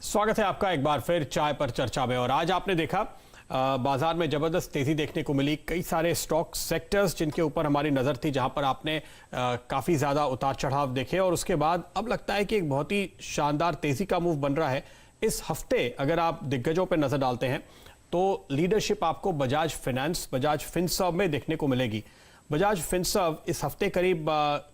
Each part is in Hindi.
स्वागत है आपका एक बार फिर चाय पर चर्चा में। और आज आपने देखा बाजार में जबरदस्त तेजी देखने को मिली। कई सारे स्टॉक सेक्टर्स जिनके ऊपर हमारी नजर थी, जहां पर आपने काफी ज्यादा उतार चढ़ाव देखे और उसके बाद अब लगता है कि एक बहुत ही शानदार तेजी का मूव बन रहा है। इस हफ्ते अगर आप दिग्गजों पर नजर डालते हैं तो लीडरशिप आपको बजाज फाइनेंस, बजाज फिनसर्व में देखने को मिलेगी। बजाज फिनसर्व इस हफ्ते करीब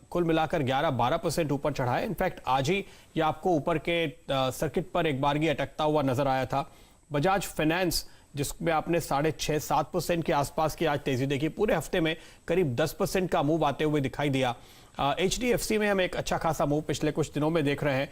कुल मिलाकर 11-12% ऊपर चढ़ा है। इनफैक्ट आज ही ये आपको ऊपर के सर्किट पर एक बारगी अटकता हुआ नजर आया था। बजाज फाइनेंस जिसमें आपने 6.5-7% के आसपास की आज तेजी देखी, पूरे हफ्ते में करीब 10% का मूव आते हुए दिखाई दिया। HDFC में हम एक अच्छा खासा मूव पिछले कुछ दिनों में देख रहे हैं।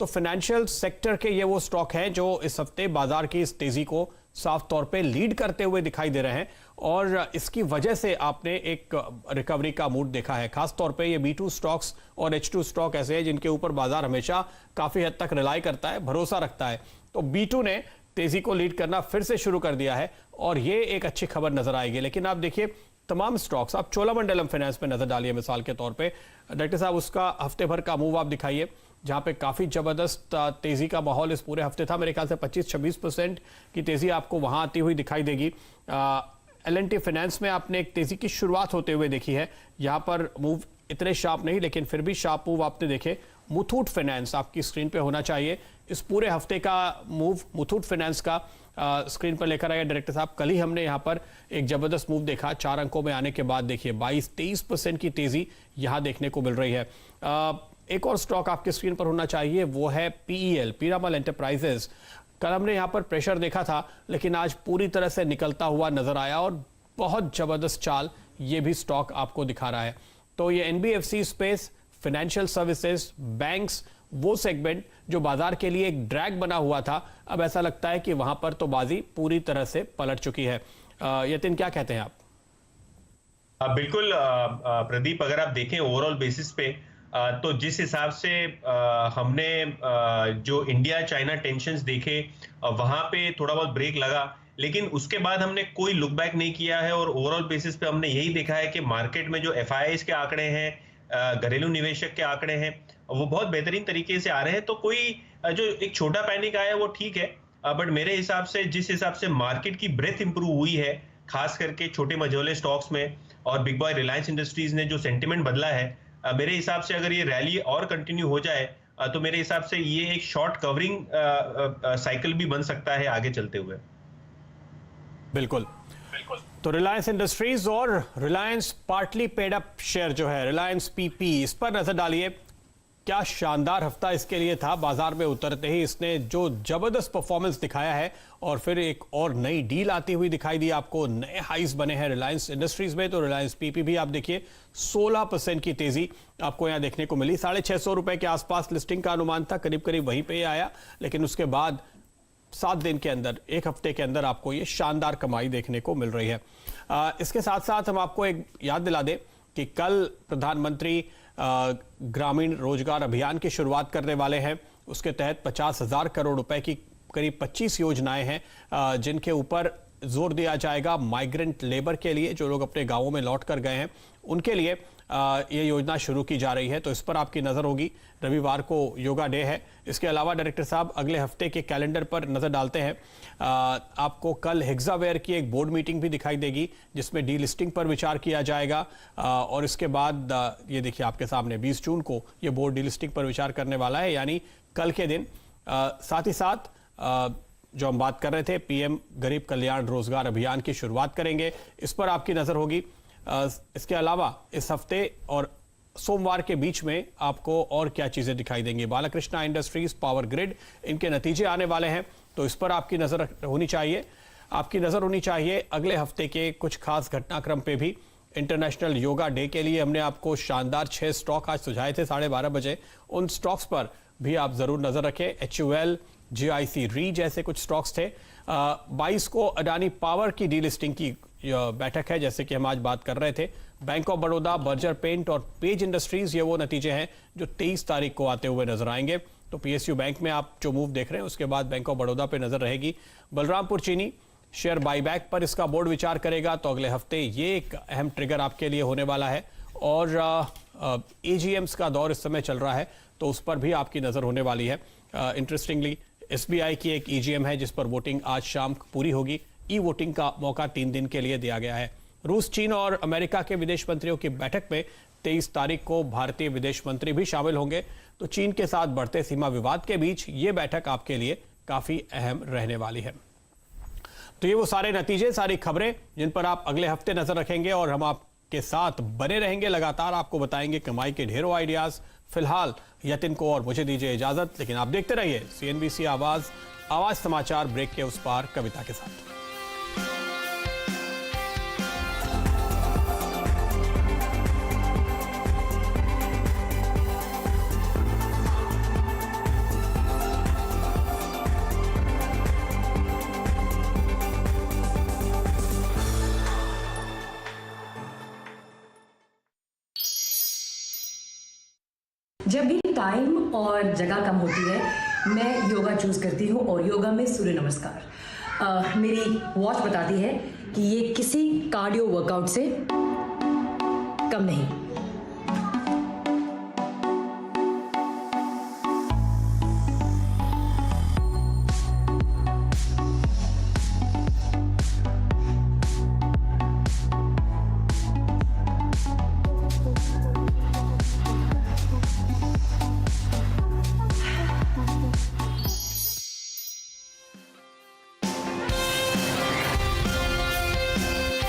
तो फाइनेंशियल सेक्टर के ये वो स्टॉक हैं जो इस हफ्ते बाजार की इस तेजी को साफ तौर पे लीड करते हुए दिखाई दे रहे हैं और इसकी वजह से आपने एक रिकवरी का मूड देखा है। खास तौर पे ये B2 स्टॉक्स और H2 स्टॉक ऐसे हैं जिनके ऊपर बाजार हमेशा काफी हद तक रिलाई करता है, भरोसा रखता है। तो B2 ने तेजी को लीड करना फिर से शुरू कर दिया है और ये एक अच्छी खबर नजर आएगी। लेकिन आप देखिए तमाम स्टॉक्स, आप चोलामंडलम फाइनेंस पे नजर डालिए मिसाल के तौर पे। डायरेक्टर साहब, उसका हफ्ते भर का मूव आप दिखाइए जहां पे काफी जबरदस्त तेजी का माहौल इस पूरे हफ्ते था। मेरे ख्याल से 25-26% की तेजी आपको वहां आती हुई दिखाई देगी। L&T फाइनेंस में आपने एक तेजी की शुरुआत होते हुए देखी है। यहां पर मूव इतने शार्प नहीं, लेकिन फिर भी शार्प मूव आपने देखे। मुथूट फाइनेंस आपकी स्क्रीन पे होना चाहिए। इस पूरे हफ्ते का मूव मुथूट फाइनेंस का स्क्रीन पर लेकर आए डायरेक्टर साहब। कल ही हमने यहाँ पर एक जबरदस्त मूव देखा 4 अंकों में आने के बाद। देखिए 22-23% की तेजी यहाँ देखने को मिल रही है। एक और स्टॉक आपके स्क्रीन पर होना चाहिए, वो है PEL, पीरामल एंटरप्राइजेस। कल हमने यहाँ पर प्रेशर देखा था लेकिन आज पूरी तरह से निकलता हुआ नजर आया और बहुत जबरदस्त चाल ये भी स्टॉक आपको दिखा रहा है। तो ये NBFC space, financial services, banks, वो सेगमेंट जो बाजार के लिए एक ड्रैग बना हुआ था, अब ऐसा लगता है कि वहां पर तो बाजी पूरी तरह से पलट चुकी है। यतिन, क्या कहते हैं आप? बिल्कुल प्रदीप, अगर आप देखें ओवरऑल बेसिस पे तो जिस हिसाब से हमने जो इंडिया चाइना टेंशन्स देखे वहां पे थोड़ा बहुत ब्रेक लगा, लेकिन उसके बाद हमने कोई लुक बैक नहीं किया है और ओवरऑल बेसिस पे हमने यही देखा है कि मार्केट में जो FIIs के आंकड़े हैं, घरेलू निवेशक के आंकड़े हैं, वो बहुत बेहतरीन तरीके से आ रहे हैं। तो कोई जो एक छोटा पैनिक आया वो ठीक है, बट मेरे हिसाब से जिस हिसाब से मार्केट की ब्रेथ इंप्रूव हुई है, खास करके छोटे मझोले स्टॉक्स में, और बिग बॉय रिलायंस इंडस्ट्रीज ने जो सेंटिमेंट बदला है, मेरे हिसाब से अगर ये रैली और कंटिन्यू हो जाए तो मेरे हिसाब से ये एक शॉर्ट कवरिंग साइकिल भी बन सकता है आगे चलते हुए। बिल्कुल। तो रिलायंस इंडस्ट्रीज और Reliance partly paid up share जो है रिलायंस PP, इस पर नजर डालिए। क्या शानदार हफ्ता इसके लिए था। बाजार में उतरते ही इसने जो जबरदस्त परफॉर्मेंस दिखाया है और फिर एक और नई डील आती हुई दिखाई दी आपको। नए हाइस बने हैं रिलायंस इंडस्ट्रीज में। तो रिलायंस PP भी आप देखिए 16% की तेजी आपको यहां देखने को मिली। 650 रुपए के आसपास लिस्टिंग का अनुमान था, करीब करीब वहीं पे आया, लेकिन उसके बाद 7 दिन के अंदर, एक हफ्ते के अंदर आपको ये शानदार कमाई देखने को मिल रही है। इसके साथ साथ हम आपको एक याद दिला दें कि कल प्रधानमंत्री ग्रामीण रोजगार अभियान की शुरुआत करने वाले हैं। उसके तहत 50,000 करोड़ रुपए की करीब 25 योजनाएं हैं जिनके ऊपर जोर दिया जाएगा माइग्रेंट लेबर के लिए, जो लोग अपने गांवों में लौट कर गए हैं उनके लिए ये योजना शुरू की जा रही है। तो इस पर आपकी नजर होगी। रविवार को योगा डे है। इसके अलावा डायरेक्टर साहब अगले हफ्ते के कैलेंडर पर नजर डालते हैं। आपको कल हेक्सावेयर की एक बोर्ड मीटिंग भी दिखाई देगी जिसमें डीलिस्टिंग पर विचार किया जाएगा और इसके बाद ये देखिए आपके सामने 20 जून को ये बोर्ड डीलिस्टिंग पर विचार करने वाला है, यानी कल के दिन। साथ ही साथ जो हम बात कर रहे थे, PM गरीब कल्याण रोजगार अभियान की शुरुआत करेंगे, इस पर आपकी नजर होगी। इसके अलावा इस हफ्ते और सोमवार के बीच में आपको और क्या चीजें दिखाई देंगी। बालाकृष्णा इंडस्ट्रीज, पावर ग्रिड, इनके नतीजे आने वाले हैं, तो इस पर आपकी नजर होनी चाहिए। आपकी नजर होनी चाहिए अगले हफ्ते के कुछ खास घटनाक्रम पे भी। इंटरनेशनल योगा डे के लिए हमने आपको शानदार 6 स्टॉक आज सुझाए थे 12:30 बजे। उन स्टॉक्स पर भी आप जरूर नजर रखें। HUL, GIC री जैसे कुछ स्टॉक्स थे। 22 को अडानी पावर की डीलिस्टिंग की बैठक है, जैसे कि हम आज बात कर रहे थे। Bank of Baroda, Berger Paint और पेज इंडस्ट्रीज, ये वो नतीजे हैं जो 23 तारीख को आते हुए नजर आएंगे। तो PSU बैंक में आप जो मूव देख रहे हैं उसके बाद बैंक ऑफ बड़ौदा पे नजर रहेगी। बलरामपुर चीनी शेयर बाईबैक पर इसका बोर्ड विचार करेगा, तो अगले हफ्ते ये एक अहम ट्रिगर आपके लिए होने वाला है। और AGMs का दौर इस समय चल रहा है, तो उस पर भी आपकी नजर होने वाली है। इंटरेस्टिंगली एसबीआई की एक ईजीएम है जिस पर वोटिंग आज शाम पूरी होगी। ई वोटिंग का मौका 3 दिन के लिए दिया गया है। रूस, चीन और अमेरिका के विदेश मंत्रियों की बैठक में 23 तारीख को भारतीय विदेश मंत्री भी शामिल होंगे। तो चीन के साथ बढ़ते सीमा विवाद के बीच ये बैठक आपके लिए काफी अहम रहने वाली है। तो ये वो सारे नतीजे, सारी खबरें जिन पर आप अगले हफ्ते नजर रखेंगे और हम आपके साथ बने रहेंगे, लगातार आपको बताएंगे कमाई के ढेरों आइडियाज। फिलहाल यतिन को और मुझे दीजिए इजाजत, लेकिन आप देखते रहिए सीएनबीसी आवाज समाचार। ब्रेक के उस पार कविता के साथ। जब भी टाइम और जगह कम होती है मैं योगा चूज करती हूँ और योगा में सूर्य नमस्कार। मेरी वॉच बताती है कि ये किसी कार्डियो वर्कआउट से कम नहीं।